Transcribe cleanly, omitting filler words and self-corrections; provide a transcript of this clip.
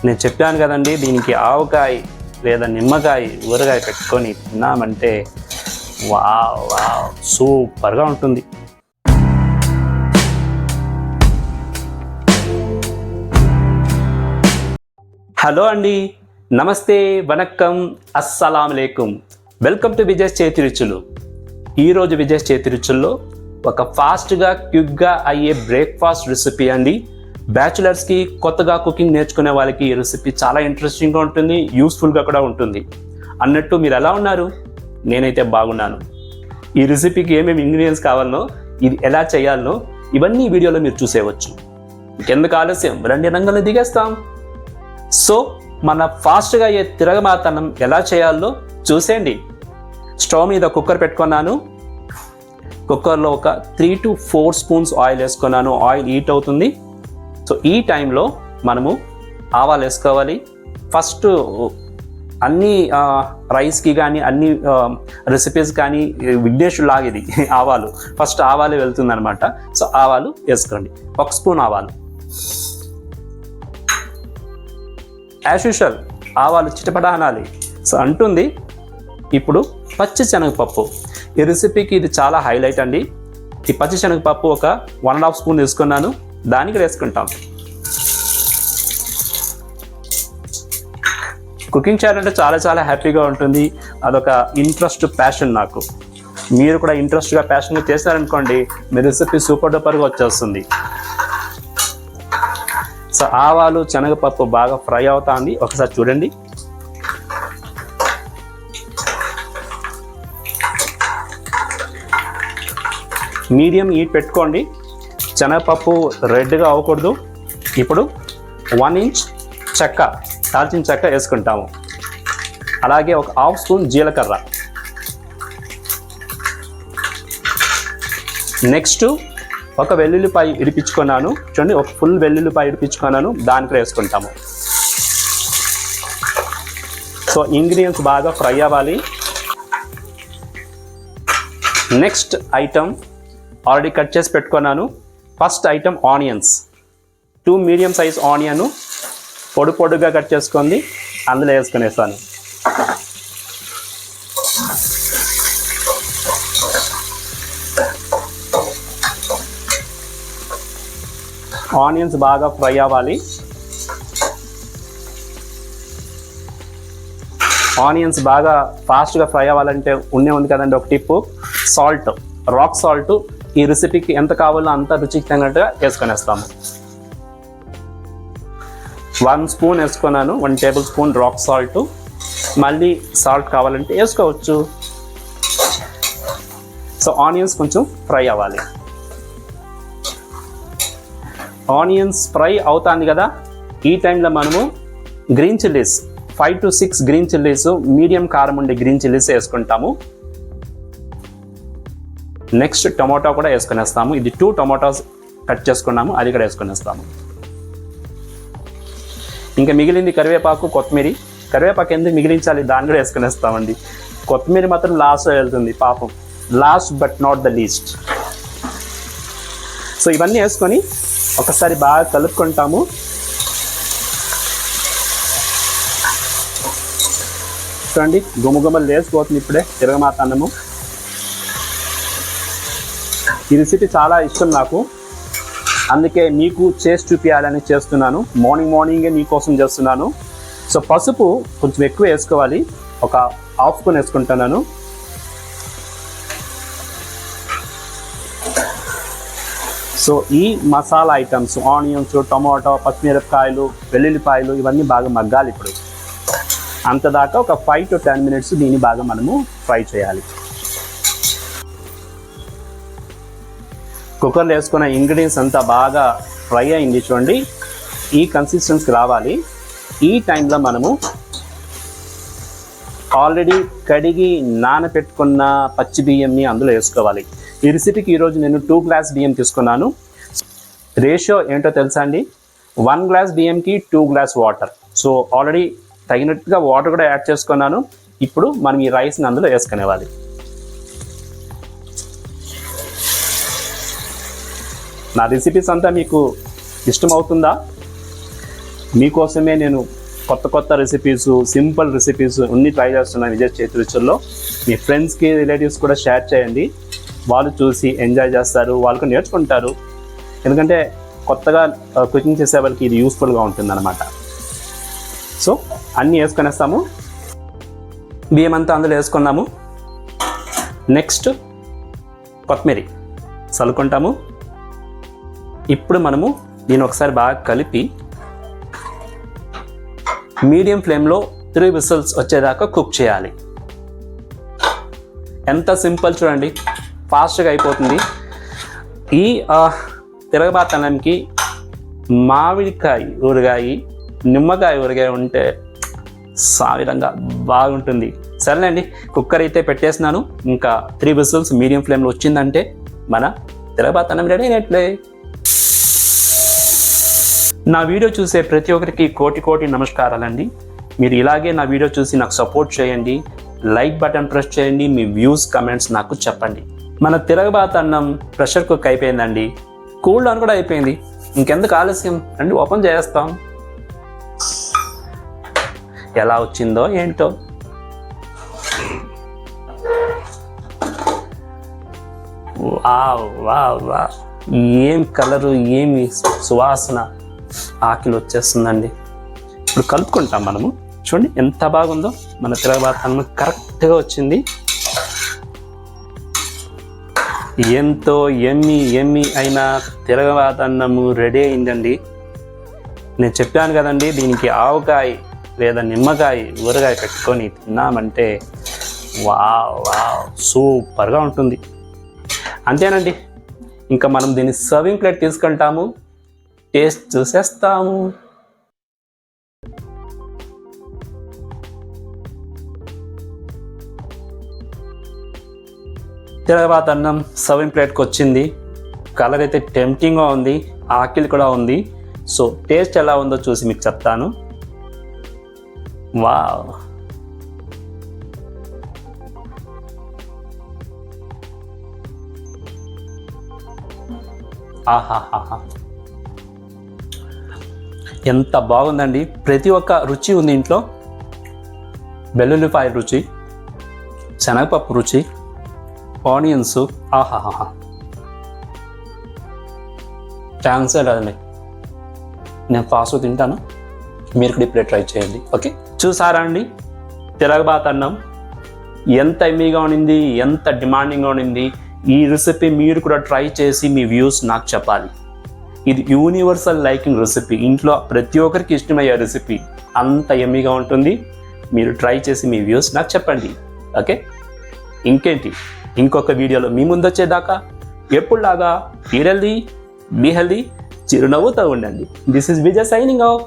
నేను చెప్పాను కదండి, దీనికి ఆవకాయ లేదా నిమ్మకాయ ఊరగాయ పెట్టుకొని తిన్నామంటే వావ్ వావ్ సూపర్గా ఉంటుంది. హలో అండి, నమస్తే, వనక్కం, అస్సలాం లేకుం. వెల్కమ్ టు విజయ్ చేతి రుచులు. ఈరోజు విజయ్ చేతి రుచుల్లో ఒక ఫాస్ట్గా క్విక్గా అయ్యే బ్రేక్ఫాస్ట్ రెసిపీ అండి. బ్యాచులర్స్కి, కొత్తగా కుకింగ్ నేర్చుకునే వాళ్ళకి ఈ రెసిపీ చాలా ఇంట్రెస్టింగ్గా ఉంటుంది, యూస్ఫుల్గా కూడా ఉంటుంది. అన్నట్టు మీరు ఎలా ఉన్నారు? నేనైతే బాగున్నాను. ఈ రెసిపీకి ఏమేమి ఇంగ్రీడియంట్స్ కావాలనో, ఇది ఎలా చేయాలనో ఇవన్నీ ఈ వీడియోలో మీరు చూసేయవచ్చు. ఇంకెందుకు ఆలస్యం, రండి రంగంలో దిగేస్తాం. సో మన ఫాస్ట్గా అయ్యే తిరగబాత అన్నం ఎలా చేయాలో చూసేయండి. స్టవ్ మీద కుక్కర్ పెట్టుకున్నాను. కుక్కర్లో ఒక 3 to 4 స్పూన్స్ ఆయిల్ వేసుకున్నాను. ఆయిల్ హీట్ అవుతుంది. సో ఈ టైంలో మనము ఆవాలు వేసుకోవాలి. ఫస్ట్ అన్ని రైస్కి కానీ అన్ని రెసిపీస్ కానీ విఘ్నేశ్వరు లాగేది ఆవాలు. ఫస్ట్ ఆవాలు వెళ్తుంది అనమాట. సో ఆవాలు వేసుకోండి. 1 స్పూన్ ఆవాలు. యాజ్ యూజువల్ ఆవాలు చిటపట అనాలి. సో అంటుంది. ఇప్పుడు పచ్చి శనగపప్పు. ఈ రెసిపీకి ఇది చాలా హైలైట్ అండి. ఈ పచ్చి శనగపప్పు ఒక 1.5 స్పూన్ తీసుకున్నాను. దానికి వేసుకుంటాం. కుకింగ్ చేయాలంటే చాలా చాలా హ్యాపీగా ఉంటుంది. అదొక ఇంట్రెస్ట్, ప్యాషన్ నాకు. మీరు కూడా ఇంట్రెస్ట్గా, ప్యాషన్గా చేస్తారనుకోండి, మీ రెసిపీ సూపర్ డూపర్గా వచ్చేస్తుంది. సో ఆవాలు, శనగపప్పు బాగా ఫ్రై అవుతుంది. ఒకసారి చూడండి. మీడియం హీట్ పెట్టుకోండి. శనగపప్పు రెడ్గా అవ్వకూడదు. ఇప్పుడు 1 ఇంచ్ చెక్క, దాల్చిన చెక్క వేసుకుంటాము. అలాగే ఒక 1/2 స్పూన్ జీలకర్ర. నెక్స్ట్ ఒక వెల్లుల్లిపాయ ఇడిపించుకున్నాను. చూడండి, ఒక ఫుల్ వెల్లుల్లిపాయ ఇడిపించుకున్నాను. దానికి వేసుకుంటాము. సో ఇంగ్రీడియంట్స్ బాగా ఫ్రై అవ్వాలి. నెక్స్ట్ ఐటమ్ ఆల్రెడీ కట్ చేసి పెట్టుకున్నాను. First item onions. 2 medium size onion పొడుగా కట్ చేసుకుంది, అందులో వేసుకునేసాను. ఆనియన్స్ బాగా ఫ్రై అవ్వాలి. ఆనియన్స్ బాగా ఫాస్ట్గా ఫ్రై అవ్వాలంటే ఉంది కదండి ఒక టిప్పు, సాల్ట్, రాక్ సాల్ట్. ఈ రెసిపీకి ఎంత కావాలో అంత రుచికి తగినట్టుగా వేసుకొనేస్తాము. 1 స్పూన్ వేసుకున్నాను. 1 టేబుల్ స్పూన్ రాక్ సాల్ట్. మళ్ళీ సాల్ట్ కావాలంటే వేసుకోవచ్చు. సో ఆనియన్స్ కొంచెం ఫ్రై అవ్వాలి. ఆనియన్స్ ఫ్రై అవుతుంది కదా, ఈ టైంలో మనము green chillies, 5 to 6 green chillies, medium కారం ఉండే గ్రీన్ చిల్లీస్ వేసుకుంటాము. నెక్స్ట్ టొమాటో కూడా వేసుకునేస్తాము. ఇది 2 టొమాటోస్ కట్ చేసుకున్నాము, అది కూడా వేసుకునేస్తాము. ఇంకా మిగిలింది కరివేపాకు, కొత్తిమీర. కరివేపాకు ఎందుకు మిగిలించాలి, దాన్ని కూడా వేసుకునేస్తామండి. కొత్తిమీర మాత్రం లాస్ట్లో వెళ్తుంది పాపం. Last but not the least. So ఇవన్నీ వేసుకొని ఒకసారి బాగా కలుపుకుంటాము. చూడండి, గుమగుమలు లేసిపోతుంది ఇప్పుడే తిరగమాత అన్నము. ఈ రెసిపీ చాలా ఇష్టం నాకు, అందుకే మీకు చేసి చూపించాలని చేస్తున్నాను. మార్నింగే మీకోసం చేస్తున్నాను. సో పసుపు కొంచెం ఎక్కువ వేసుకోవాలి. ఒక 1/2 స్పూన్ వేసుకుంటున్నాను. సో ఈ మసాలా ఐటమ్స్, ఆనియన్స్, టొమాటో, పచ్చిమిరపకాయలు, వెల్లుల్లిపాయలు ఇవన్నీ బాగా మగ్గాలి. ఇప్పుడు అంతదాకా ఒక 5 to 10 మినిట్స్ దీన్ని బాగా మనము ఫ్రై చేయాలి. కుక్కర్లో వేసుకున్న ఇంగ్రీడియంట్స్ అంతా బాగా ఫ్రై అయింది. చూడండి, ఈ కన్సిస్టెన్సీకి రావాలి. ఈ టైంలో మనము ఆల్రెడీ కడిగి నానబెట్టుకున్న పచ్చి బియ్యంని అందులో వేసుకోవాలి. ఈ రెసిపీకి ఈరోజు నేను 2 గ్లాస్ బియ్యం తీసుకున్నాను. రేషియో ఏంటో తెలుసా అండి, 1 గ్లాస్ బియ్యంకి 2 గ్లాస్ వాటర్. సో ఆల్రెడీ తగినట్టుగా వాటర్ కూడా యాడ్ చేసుకున్నాను. ఇప్పుడు మనం ఈ రైస్ని అందులో వేసుకునేవాలి. నా రెసిపీస్ అంతా మీకు ఇష్టమవుతుందా? మీకోసమే నేను కొత్త రెసిపీస్, సింపుల్ రెసిపీస్ అన్నీ ట్రై చేస్తున్నాను విజయ్ చేతి రుచుల్లో. మీ ఫ్రెండ్స్కి, రిలేటివ్స్ కూడా షేర్ చేయండి. వాళ్ళు చూసి ఎంజాయ్ చేస్తారు, వాళ్ళు నేర్చుకుంటారు. ఎందుకంటే కొత్తగా కుకింగ్ చేసే వాళ్ళకి ఇది యూస్ఫుల్గా ఉంటుంది అన్నమాట. సో అన్నీ వేసుకొనేస్తాము. బియ్యం అంతా అందులో వేసుకున్నాము. నెక్స్ట్ కొత్తిమీర చల్లుకుంటాము. ఇప్పుడు మనము దీన్ని ఒకసారి బాగా కలిపి మీడియం ఫ్లేమ్లో 3 విజిల్స్ వచ్చేదాకా కుక్ చేయాలి. ఎంత సింపుల్ చూడండి, ఫాస్ట్గా అయిపోతుంది. ఈ తిరగబాత అన్నంకి మామిడికాయ ఊరగాయ, నిమ్మకాయ ఊరగాయ ఉంటే సావిరంగా బాగుంటుంది. సరేనండి, కుక్కర్ అయితే పెట్టేసినాను. ఇంకా 3 విజిల్స్ మీడియం ఫ్లేమ్లో వచ్చిందంటే మన తిరగబాత అన్నం రెడీ అయినట్లే. నా వీడియో చూసే ప్రతి ఒక్కరికి కోటి నమస్కారాలండి. మీరు ఇలాగే నా వీడియో చూసి నాకు సపోర్ట్ చేయండి. లైక్ బటన్ ప్రెస్ చేయండి. మీ వ్యూస్, కమెంట్స్ నాకు చెప్పండి. మన తిరగబాత అన్నం ప్రెషర్ కుక్ అయిపోయిందండి. కూల్ డౌన్ కూడా అయిపోయింది. ఇంకెందుకు ఆలస్యం, రండి ఓపెన్ చేస్తాం. ఎలా వచ్చిందో ఏంటో. వా ఏం కలరు, ఏమి సువాసన, ఆకిలి వచ్చేస్తుందండి. ఇప్పుడు కలుపుకుంటాం మనము. చూడండి ఎంత బాగుందో మన తిరగబాత అన్నం, కరెక్ట్గా వచ్చింది. ఎంతో ఎమ్మి అయిన తిరగబాత అన్నము రెడీ అయిందండి. నేను చెప్పాను కదండి, దీనికి ఆవకాయ లేదా నిమ్మకాయ ఊరగాయ పెట్టుకొని తిన్నామంటే వావ్ సూపర్గా ఉంటుంది. అంతేనండి, ఇంకా మనం దీన్ని సర్వింగ్ ప్లేట్ తీసుకుంటాము, టేస్ట్ చూసేస్తాము. తిరగబాత అన్నం సర్వింగ్ ప్లేట్కి వచ్చింది. కలర్ అయితే టెంప్టింగ్గా ఉంది, ఆకిలి కూడా ఉంది. సో టేస్ట్ ఎలా ఉందో చూసి మీకు చెప్తాను. వావ్, ఆహాహా, ఎంత బాగుందండి. ప్రతి ఒక్క రుచి ఉంది ఇంట్లో. వెల్లుల్లిపాయ రుచి, శనగపప్పు రుచి, ఆనియన్స్, ఆహాహా, ఛాన్సే లేదండి. నేను ఫాస్ట్గా తింటాను, మీరు కూడా ఇప్పుడే ట్రై చేయండి. ఓకే, చూసారా అండి తిరగబాత అన్నం ఎంత ఎమ్మీగా ఉండింది, ఎంత డిమాండింగ్గా ఉండింది. ఈ రెసిపీ మీరు కూడా ట్రై చేసి మీ వ్యూస్ నాకు చెప్పాలి. ఇది యూనివర్సల్ లైకింగ్ రెసిపీ, ఇంట్లో ప్రతి ఒక్కరికి ఇష్టమయ్యే రెసిపీ. అంత ఎమ్మీగా ఉంటుంది. మీరు ట్రై చేసి మీ వ్యూస్ నాకు చెప్పండి. ఓకే, ఇంకేంటి, ఇంకొక వీడియోలో మీ ముందు వచ్చేదాకా ఎప్పుడులాగా బీ హెల్దీ, చిరునవ్వుతో ఉండండి. This is Vijay signing off.